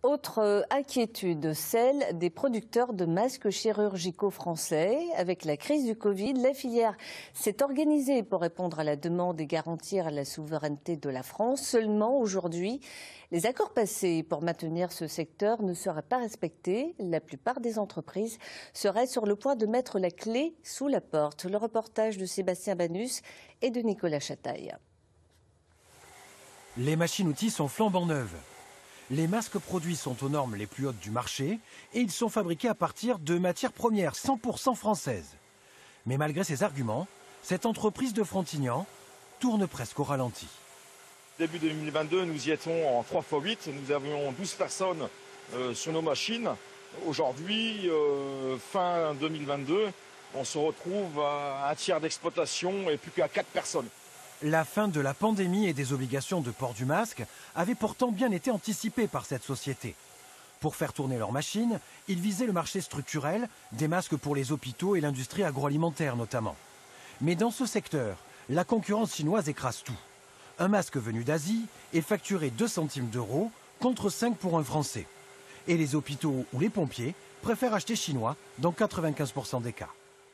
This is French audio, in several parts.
Autre inquiétude, celle des producteurs de masques chirurgicaux français. Avec la crise du Covid, la filière s'est organisée pour répondre à la demande et garantir la souveraineté de la France. Seulement aujourd'hui, les accords passés pour maintenir ce secteur ne seraient pas respectés. La plupart des entreprises seraient sur le point de mettre la clé sous la porte. Le reportage de Sébastien Banus et de Nicolas Chataille. Les machines-outils sont flambant neuves. Les masques produits sont aux normes les plus hautes du marché et ils sont fabriqués à partir de matières premières 100% françaises. Mais malgré ces arguments, cette entreprise de Frontignan tourne presque au ralenti. Début 2022, nous y étions en 3x8. Nous avions 12 personnes sur nos machines. Aujourd'hui, fin 2022, on se retrouve à un tiers d'exploitation et plus qu'à 4 personnes. La fin de la pandémie et des obligations de port du masque avait pourtant bien été anticipée par cette société. Pour faire tourner leurs machines, ils visaient le marché structurel, des masques pour les hôpitaux et l'industrie agroalimentaire notamment. Mais dans ce secteur, la concurrence chinoise écrase tout. Un masque venu d'Asie est facturé 2 centimes d'euros contre 5 pour un français. Et les hôpitaux ou les pompiers préfèrent acheter chinois dans 95% des cas.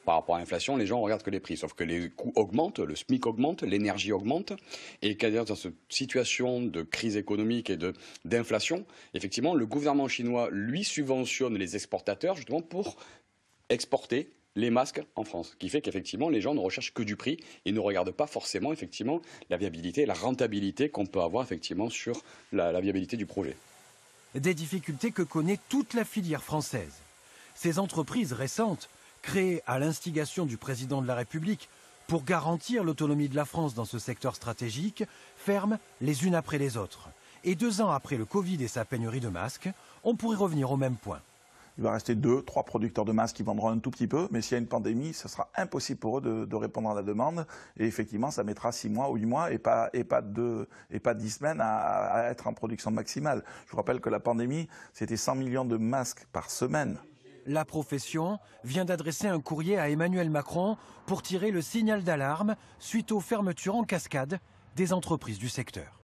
Par rapport à l'inflation, les gens regardent que les prix, sauf que les coûts augmentent, le SMIC augmente, l'énergie augmente, et dans cette situation de crise économique et d'inflation, effectivement, le gouvernement chinois, lui, subventionne les exportateurs justement pour exporter les masques en France, ce qui fait qu'effectivement, les gens ne recherchent que du prix et ne regardent pas forcément effectivement la viabilité et la rentabilité qu'on peut avoir effectivement sur la viabilité du projet. Des difficultés que connaît toute la filière française. Ces entreprises récentes, créées à l'instigation du président de la République pour garantir l'autonomie de la France dans ce secteur stratégique, ferment les unes après les autres. Et 2 ans après le Covid et sa pénurie de masques, on pourrait revenir au même point. Il va rester 2, 3 producteurs de masques qui vendront un tout petit peu, mais s'il y a une pandémie, ce sera impossible pour eux de répondre à la demande. Et effectivement, ça mettra 6 mois ou 8 mois et pas 10 semaines à être en production maximale. Je vous rappelle que la pandémie, c'était 100 millions de masques par semaine. La profession vient d'adresser un courrier à Emmanuel Macron pour tirer le signal d'alarme suite aux fermetures en cascade des entreprises du secteur.